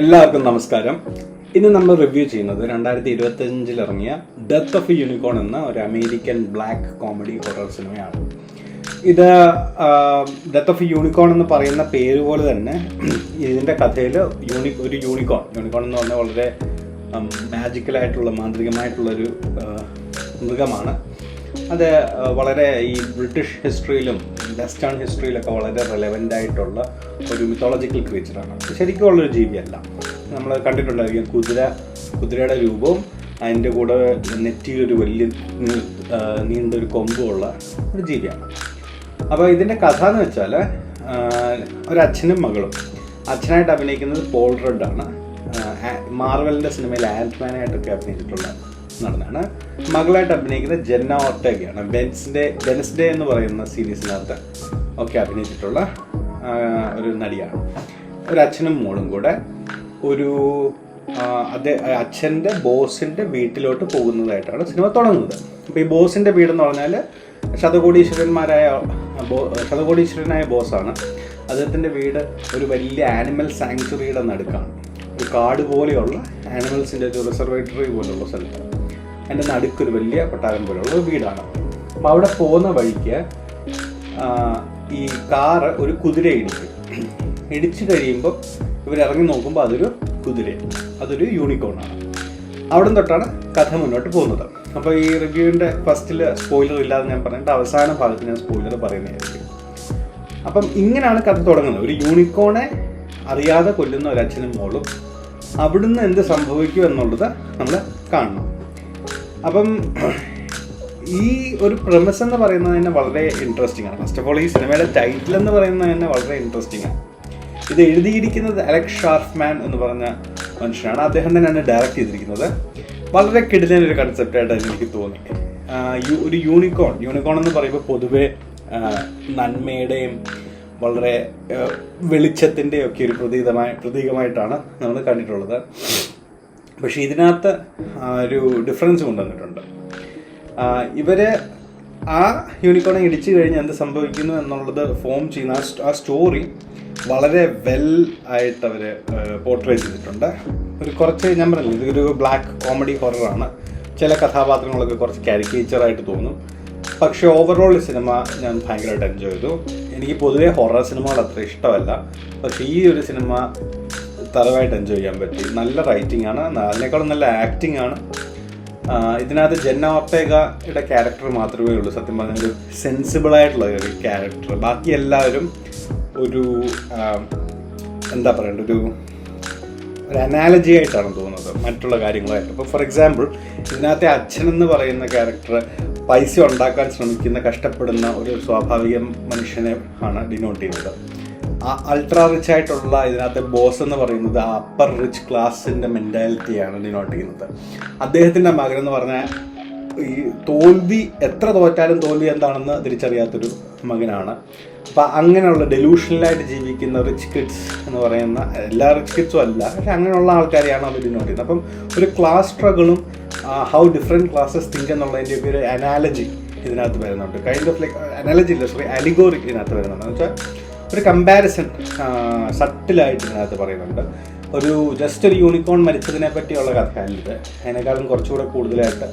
എല്ലാവർക്കും നമസ്കാരം. ഇന്ന് നമ്മൾ റിവ്യൂ ചെയ്യുന്നത് 2025 ഇറങ്ങിയ ഡെത്ത് ഓഫ് എ യൂണിക്കോൺ എന്ന ഒരു അമേരിക്കൻ ബ്ലാക്ക് കോമഡി ഹൊറർ സിനിമയാണ്. ഇത് ഡെത്ത് ഓഫ് എ യൂണിക്കോൺ എന്ന് പറയുന്ന പേര് പോലെ തന്നെ ഇതിൻ്റെ കഥയിൽ ഒരു യൂണിക്കോൺ എന്ന് പറഞ്ഞാൽ വളരെ മാജിക്കലായിട്ടുള്ള മാന്ത്രികമായിട്ടുള്ളൊരു മൃഗമാണ്. അത് വളരെ ഈ ബ്രിട്ടീഷ് ഹിസ്റ്ററിയിലും വെസ്റ്റേൺ ഹിസ്റ്ററിയിലൊക്കെ വളരെ റെലവൻ്റ് ആയിട്ടുള്ള ഒരു മിത്തോളജിക്കൽ ക്രീച്ചറാണ്. ശരിക്കും ഉള്ളൊരു ജീവിയല്ല. നമ്മൾ കണ്ടിട്ടുണ്ടായിരിക്കും കുതിരയുടെ രൂപവും അതിൻ്റെ കൂടെ നെറ്റിയിലൊരു വലിയ നീണ്ടൊരു കൊമ്പുള്ള ഒരു ജീവിയാണ്. അപ്പോൾ ഇതിൻ്റെ കഥ എന്ന് വെച്ചാൽ ഒരച്ഛനും മകളും. അച്ഛനായിട്ട് അഭിനയിക്കുന്നത് പോൾ റെഡ് ആണ്. മാർവലിൻ്റെ സിനിമയിൽ ആൻറ്റ്മാനായിട്ടൊക്കെ അഭിനയിച്ചിട്ടുള്ള നടനാണ്. മകളായിട്ട് അഭിനയിക്കുന്നത് ജെന്ന ഓർട്ടേഗയാണ്. വെനസ്ഡേ എന്ന് പറയുന്ന സീരീസിനകത്ത് ഒക്കെ അഭിനയിച്ചിട്ടുള്ള ഒരു നടിയാണ്. ഒരു അച്ഛനും മോളും കൂടെ ഒരു അച്ഛൻ്റെ ബോസിൻ്റെ വീട്ടിലോട്ട് പോകുന്നതായിട്ടാണ് സിനിമ തുടങ്ങുന്നത്. അപ്പോൾ ഈ ബോസിൻ്റെ വീടെന്ന് പറഞ്ഞാൽ ശതകോടീശ്വരനായ ബോസാണ്. അദ്ദേഹത്തിൻ്റെ വീട് ഒരു വലിയ ആനിമൽ സാങ്ച്വറിയുടെ നടുക്കാണ്. ഒരു കാട് പോലെയുള്ള ആനിമൽസിൻ്റെ ഒരു റിസർവേറ്ററി പോലുള്ള സ്ഥലത്ത് അതിൻ്റെ നടുക്കൊരു വലിയ കൊട്ടാരം പോലെയുള്ള ഒരു വീടാണ്. അപ്പോൾ അവിടെ പോകുന്ന വഴിക്ക് ഈ കാറ് ഒരു കുതിര ഇടിച്ചു കഴിയുമ്പോൾ ഇവരിറങ്ങി നോക്കുമ്പോൾ അതൊരു യൂണിക്കോണാണ്. അവിടെ തൊട്ടാണ് കഥ മുന്നോട്ട് പോകുന്നത്. അപ്പോൾ ഈ റിവ്യൂവിൻ്റെ ഫസ്റ്റിൽ സ്പോയിലർ ഇല്ലാതെ ഞാൻ പറഞ്ഞിട്ട് അവസാന ഭാഗത്ത് ഞാൻ സ്പോയിലർ പറയുന്നതായിരിക്കും. അപ്പം ഇങ്ങനെയാണ് കഥ തുടങ്ങുന്നത്. ഒരു യൂണിക്കോണെ അറിയാതെ കൊല്ലുന്ന ഒരു അച്ഛനും മോളും അവിടുന്ന് എന്ത് സംഭവിക്കും എന്നുള്ളത് നമ്മൾ കാണണം. അപ്പം ഈ ഒരു പ്രമിസ് എന്ന് പറയുന്നത് തന്നെ വളരെ ഇൻട്രസ്റ്റിംഗ് ആണ്. ഫസ്റ്റ് ഓഫ് ഓൾ ഈ സിനിമയുടെ ടൈറ്റിൽ എന്ന് പറയുന്നത് തന്നെ വളരെ ഇൻട്രസ്റ്റിംഗ് ആണ്. ഇത് എഴുതിയിരിക്കുന്നത് അലക്സ് ഷാർഫ്മാൻ എന്ന് പറഞ്ഞ മനുഷ്യനാണ്. അദ്ദേഹം തന്നെയാണ് ഡയറക്റ്റ് ചെയ്തിരിക്കുന്നത്. വളരെ കിടിലൊരു കൺസെപ്റ്റായിട്ട് എനിക്ക് തോന്നി. ഒരു യൂണിക്കോൺ എന്ന് പറയുമ്പോൾ പൊതുവെ നന്മയുടെയും വളരെ വെളിച്ചത്തിൻ്റെയും ഒക്കെ ഒരു പ്രതീകമായിട്ടാണ് നമ്മൾ കണ്ടിട്ടുള്ളത്. പക്ഷേ ഇതിനകത്ത് ഒരു ഡിഫറൻസ് കൊണ്ടുവന്നിട്ടുണ്ട്. ഇവര് ആ യൂണിക്കോണെ ഇടിച്ചു കഴിഞ്ഞ് എന്ത് സംഭവിക്കുന്നു എന്നുള്ളത് ഫോം ചെയ്യുന്ന ആ സ്റ്റോറി വളരെ വെൽ ആയിട്ട് അവർ പോർട്രേ ചെയ്തിട്ടുണ്ട്. കുറച്ച് ഞാൻ പറഞ്ഞില്ല, ഇതൊരു ബ്ലാക്ക് കോമഡി ഹൊററാണ്. ചില കഥാപാത്രങ്ങളൊക്കെ കുറച്ച് കാരിക്കേച്ചറായിട്ട് തോന്നും. പക്ഷേ ഓവറോൾ സിനിമ ഞാൻ ഭയങ്കരമായിട്ട് എൻജോയ് ചെയ്തു. എനിക്ക് പൊതുവേ ഹൊറർ സിനിമകൾ അത്ര ഇഷ്ടമല്ല. പക്ഷേ ഈ ഒരു സിനിമ തറവായിട്ട് എൻജോയ് ചെയ്യാൻ പറ്റി. നല്ല റൈറ്റിംഗ് ആണ്, അതിനേക്കാളും നല്ല ആക്ടിങ് ആണ്. ഇതിനകത്ത് ജെന്ന ഓർട്ടേഗയുടെ ക്യാരക്ടർ മാത്രമേ ഉള്ളൂ സത്യം പറഞ്ഞാൽ ഒരു സെൻസിബിളായിട്ടുള്ള ഒരു ക്യാരക്ടർ. ബാക്കി എല്ലാവരും ഒരു എന്താ പറയണ്ട ഒരു അനാലജി ആയിട്ടാണ് തോന്നുന്നത് മറ്റുള്ള കാര്യങ്ങളായിട്ട്. ഇപ്പോൾ ഫോർ എക്സാമ്പിൾ ഇതിനകത്തെ അച്ഛനെന്ന് പറയുന്ന ക്യാരക്ടർ പൈസ ഉണ്ടാക്കാൻ ശ്രമിക്കുന്ന കഷ്ടപ്പെടുന്ന ഒരു സ്വാഭാവിക മനുഷ്യനെ ആണ് ഡിനോട്ട് ചെയ്യുന്നത്. ആ അൾട്രാ റിച്ച് ആയിട്ടുള്ള ഇതിനകത്തെ ബോസ് എന്ന് പറയുന്നത് ആ അപ്പർ റിച്ച് ക്ലാസിൻ്റെ മെൻറ്റാലിറ്റിയാണ് ഡിനോട്ട് ചെയ്യുന്നത്. അദ്ദേഹത്തിൻ്റെ മകൻ എന്ന് പറഞ്ഞാൽ ഈ എത്ര തോറ്റാലും തോൽവി എന്താണെന്ന് തിരിച്ചറിയാത്തൊരു മകനാണ്. അപ്പം അങ്ങനെയുള്ള ഡെലൂഷണലായിട്ട് ജീവിക്കുന്ന റിച്ച് കിഡ്സ് എന്ന് പറയുന്ന എല്ലാ റിച്ച് കിഡ്സും അല്ല, പക്ഷെ അങ്ങനെയുള്ള ആൾക്കാരെയാണ് അവർ ഡിനോട്ട് ചെയ്യുന്നത്. അപ്പം ഒരു ക്ലാസ് സ്ട്രഗിളും ഹൗ ഡിഫറെൻറ്റ് ക്ലാസ്സസ് തിങ്ക് എന്നുള്ളതിൻ്റെയൊക്കെ ഒരു അനാലജി ഇതിനകത്ത് വരുന്നുണ്ട്. അലിഗോറി ഇതിനകത്ത് വരുന്നുണ്ട്. എന്ന് വെച്ചാൽ ഒരു കമ്പാരിസൺ സട്ടിലായിട്ട് ഇതിനകത്ത് പറയുന്നുണ്ട്. ജസ്റ്റ് ഒരു യൂണിക്കോൺ മരിച്ചതിനെ പറ്റിയുള്ള കഥയല്ല ഇത്. അതിനേക്കാളും കുറച്ചുകൂടെ കൂടുതലായിട്ട്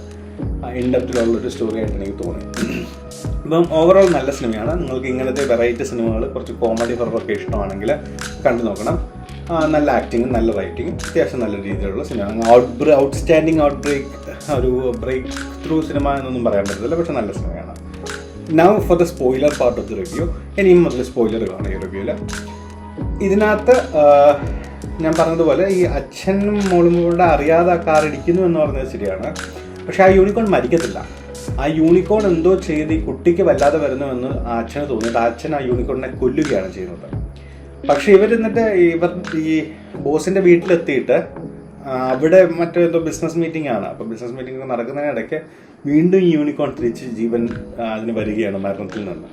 ഇൻഡെപ്തിലുള്ളൊരു സ്റ്റോറി ആയിട്ട് എനിക്ക് തോന്നി. ഇപ്പം ഓവറോൾ നല്ല സിനിമയാണ്. നിങ്ങൾക്ക് ഇങ്ങനത്തെ വെറൈറ്റി സിനിമകൾ കുറച്ച് കോമഡി ഹൊററൊക്കെ ഇഷ്ടമാണെങ്കിൽ കണ്ടു നോക്കണം. നല്ല ആക്ടിങ്ങും നല്ല റൈറ്റിങ്ങും അത്യാവശ്യം നല്ല രീതിയിലുള്ള സിനിമയാണ്. ഔട്ട്സ്റ്റാൻഡിങ് ഒരു ബ്രേക്ക് ത്രൂ സിനിമ എന്നൊന്നും പറയാൻ പറ്റത്തില്ല, പക്ഷെ നല്ല സിനിമയാണ്. Now for the spoiler part of the review. ഇനിയും മുതൽ സ്പോയിലർ കാണും ഈ റിവ്യൂവിൽ. ഇതിനകത്ത് ഞാൻ പറഞ്ഞതുപോലെ ഈ അച്ഛനും മോളും കൂടെ അറിയാതെ ആ കാർ ഇടിക്കുന്നു എന്ന് പറഞ്ഞത് ശരിയാണ്. പക്ഷെ ആ യൂണിക്കോൺ മരിക്കത്തില്ല. ആ യൂണിക്കോൺ എന്തോ ചെയ്ത് ഈ കുട്ടിക്ക് വല്ലാതെ വരുന്നുവെന്ന് ആ അച്ഛന് തോന്നിയിട്ട് ആ അച്ഛൻ ആ യൂണിക്കോണിനെ കൊല്ലുകയാണ് ചെയ്യുന്നത്. പക്ഷെ ഈ ബോസിൻ്റെ വീട്ടിലെത്തിയിട്ട് അവിടെ മറ്റേതോ ബിസിനസ് മീറ്റിംഗ് ആണ്. അപ്പോൾ ബിസിനസ് മീറ്റിംഗ് നടക്കുന്നതിനിടയ്ക്ക് വീണ്ടും ഈ യൂണിക്കോൺ തിരിച്ച് ജീവൻ അതിന് വരികയാണ് മരണത്തിൽ നിന്ന്.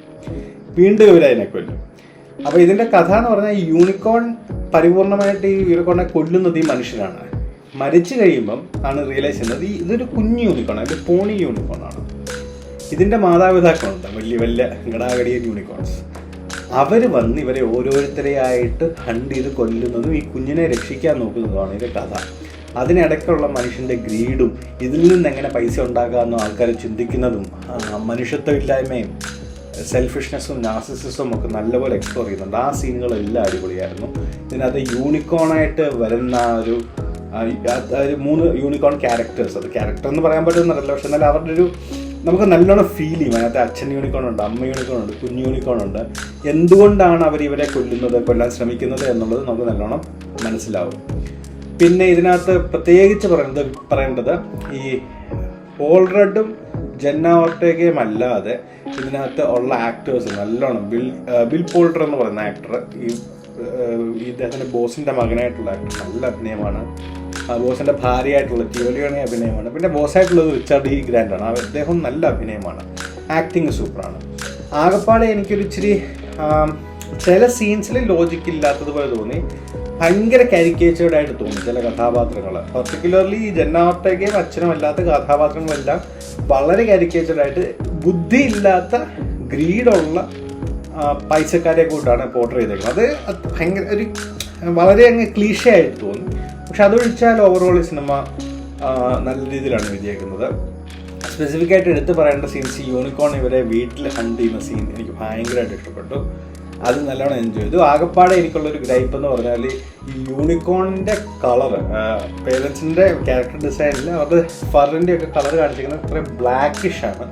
വീണ്ടും ഇവരതിനെ കൊല്ലും. അപ്പോൾ ഇതിൻ്റെ കഥ എന്ന് പറഞ്ഞാൽ ഈ യൂണിക്കോൺ പരിപൂർണമായിട്ട് ഈ യൂണിക്കോണിനെ കൊല്ലുന്നത് ഈ മനുഷ്യനാണ്. മരിച്ചു കഴിയുമ്പം ആണ് റിയലൈസ് ചെയ്യുന്നത് ഇതൊരു കുഞ്ഞു യൂണിക്കോണാണ്, ഒരു പോണി യൂണിക്കോണാണ്. ഇതിൻ്റെ മാതാപിതാക്കളുണ്ട് വലിയ വലിയ ഗടാഗടിയൻ യൂണിക്കോൺസ്. അവർ വന്ന് ഇവരെ ഓരോരുത്തരെയായിട്ട് ഹണ്ട് ചെയ്ത് കൊല്ലുന്നതും ഈ കുഞ്ഞിനെ രക്ഷിക്കാൻ നോക്കുന്നതുമാണ് ഇതിൻ്റെ കഥ. അതിനിടയ്ക്കുള്ള മനുഷ്യൻ്റെ ഗ്രീഡും ഇതിൽ നിന്ന് എങ്ങനെ പൈസ ഉണ്ടാക്കാമെന്നോ ആൾക്കാർ ചിന്തിക്കുന്നതും മനുഷ്യത്വമില്ലായ്മയും സെൽഫിഷ്നെസ്സും നാർസിസിസവും ഒക്കെ നല്ലപോലെ എക്സ്പ്ലോർ ചെയ്യുന്നുണ്ട്. ആ സീനുകളെല്ലാം അടിപൊളിയായിരുന്നു. ഇതിനകത്ത് യൂണിക്കോണായിട്ട് വരുന്ന ഒരു 3 യൂണിക്കോൺ ക്യാരക്ടേഴ്സ്, അത് ക്യാരക്ടർ എന്ന് പറയാൻ പറ്റുന്നതല്ല, പക്ഷെ എന്നാൽ അവരുടെ ഒരു നമുക്ക് നല്ലോണം ഫീൽ ചെയ്യും. അതിനകത്ത് അച്ഛൻ യൂണിക്കോൺ ഉണ്ട്, അമ്മ യൂണിക്കോൺ ഉണ്ട്, കുഞ്ഞു യൂണിക്കോൺ ഉണ്ട്. എന്തുകൊണ്ടാണ് അവർ ഇവരെ കൊല്ലാൻ ശ്രമിക്കുന്നത് എന്നുള്ളത് നമുക്ക് നല്ലോണം മനസ്സിലാവും. പിന്നെ ഇതിനകത്ത് പ്രത്യേകിച്ച് പറയേണ്ടത് ഈ പോൾ റഡും ജെന്ന ഓർട്ടേഗയും അല്ലാതെ ഇതിനകത്ത് ഉള്ള ആക്ടേഴ്സ് നല്ലോണം ബിൽ പോൾട്ടർ എന്ന് പറയുന്ന ആക്ടർ, ഇദ്ദേഹത്തിൻ്റെ ബോസിൻ്റെ മകനായിട്ടുള്ള ആക്ടർ, നല്ല അഭിനയമാണ്. ബോസിൻ്റെ ഭാര്യയായിട്ടുള്ള ടിയോലിയോണി അഭിനയമാണ്. പിന്നെ ബോസായിട്ടുള്ളത് റിച്ചാർഡ് ഇ ഗ്രാൻഡാണ്. അദ്ദേഹം നല്ല അഭിനയമാണ്. ആക്ടിങ് സൂപ്പറാണ്. ആകപ്പാടെ എനിക്കൊരു ഇച്ചിരി ചില സീൻസിൽ ലോജിക്ക് ഇല്ലാത്തതുപോലെ തോന്നി. ഭയങ്കര കാരിക്കേച്ചേർഡായിട്ട് തോന്നി ചില കഥാപാത്രങ്ങൾ. പർട്ടിക്കുലർലി ജെന്ന ഓർട്ടേഗയും അച്ഛനും അല്ലാത്ത കഥാപാത്രങ്ങളെല്ലാം വളരെ കാരിക്കേച്ചേർഡായിട്ട് ബുദ്ധിയില്ലാത്ത ഗ്രീഡുള്ള പൈസക്കാരെ കൂട്ടാണ് പോർട്രേ ചെയ്തേക്കുന്നത്. അത് ഭയങ്കര ഒരു വളരെ അങ്ങ് ക്ലീഷയായിട്ട് തോന്നി. പക്ഷെ അതൊഴിച്ചാൽ ഓവറോൾ ഈ സിനിമ നല്ല രീതിയിലാണ് വിജയിക്കുന്നത്. സ്പെസിഫിക്കായിട്ട് എടുത്ത് പറയേണ്ട സീൻസ്, ഈ യൂണിക്കോൺ ഇവരെ വീട്ടിൽ ഹണ്ട് ചെയ്യുന്ന സീൻ എനിക്ക് ഭയങ്കരമായിട്ട് ഇഷ്ടപ്പെട്ടു. അത് നല്ലോണം എൻജോയ് ചെയ്തു. ആകപ്പാടെ എനിക്കുള്ളൊരു ഗ്രൈപ്പ് എന്ന് പറഞ്ഞാൽ ഈ യൂണിക്കോണിൻ്റെ കളറ്, പേരൻസിൻ്റെ ക്യാരക്ടർ ഡിസൈനിൽ അവരുടെ ഫറിൻ്റെ ഒക്കെ കളർ കാണിച്ചിരിക്കുന്നത് അത്രയും ബ്ലാക്കിഷാണ്.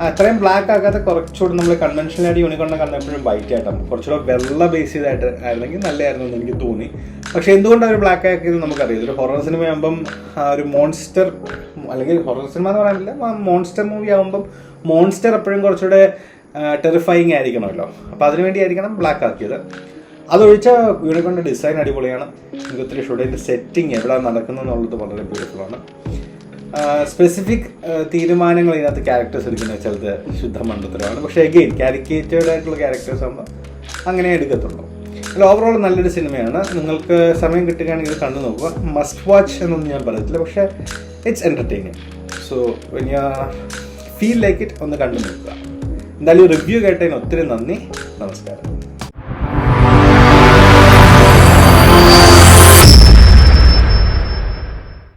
അത്രയും ബ്ലാക്ക് ആക്കാതെ കുറച്ചുകൂടി നമ്മൾ കൺവെൻഷനലായിട്ട് യൂണിക്കോണിനെ കണ്ടപ്പോഴും വൈറ്റ് ആയിട്ടാണ്, കുറച്ചുകൂടെ വെള്ള ബേസ് ചെയ്തായിട്ട് ആയിരുന്നെങ്കിൽ നല്ലതായിരുന്നു എന്ന് എനിക്ക് തോന്നി. പക്ഷേ എന്തുകൊണ്ടാണ് ഒരു ബ്ലാക്ക് ആക്കിയത് നമുക്കറിയാം. ഒരു ഹൊറർ സിനിമയാകുമ്പം ഒരു മോൺസ്റ്റർ, അല്ലെങ്കിൽ ഹൊറർ സിനിമ എന്ന് പറയാനില്ല, മോൺസ്റ്റർ മൂവി ആകുമ്പം മോൺസ്റ്റർ എപ്പോഴും കുറച്ചുകൂടെ ടെറിഫയിങ് ആയിരിക്കണമല്ലോ. അപ്പോൾ അതിനുവേണ്ടി ആയിരിക്കണം ബ്ലാക്ക് ആക്കിയത്. അതൊഴിച്ചാൽ യൂണിക്കോണിൻ്റെ ഡിസൈൻ അടിപൊളിയാണ്. എനിക്ക് ഒത്തിരി ഇഷ്ടപ്പെട്ടു. അതിൻ്റെ സെറ്റിങ് എവിടെ നടക്കുന്നു എന്നുള്ളത് വളരെ ബ്യൂട്ടിഫുള്ളാണ്. സ്പെസിഫിക് തീരുമാനങ്ങൾ ഇതിനകത്ത് ക്യാരക്ടേഴ്സ് എടുക്കുന്നത് ചിലത് ശുദ്ധ മണ്ടത്തരമാണ്. പക്ഷേ എഗെയിൻ കാരിക്കേറ്റേർഡ് ആയിട്ടുള്ള ക്യാരക്ടേഴ്സ് ആകുമ്പോൾ അങ്ങനെ എടുക്കത്തുള്ളൂ. അല്ല, ഓവറോൾ നല്ലൊരു സിനിമയാണ്. നിങ്ങൾക്ക് സമയം കിട്ടുകയാണെങ്കിൽ ഇത് കണ്ടു നോക്കുക. മസ്റ്റ് വാച്ച് എന്നൊന്നും ഞാൻ പറയത്തില്ല, പക്ഷേ it's entertaining. So when you feel like it ഒന്ന് കണ്ടു നോക്കുക. എന്തായാലും റിവ്യൂ കേട്ടതിന് ഒത്തിരി നന്ദി. നമസ്കാരം.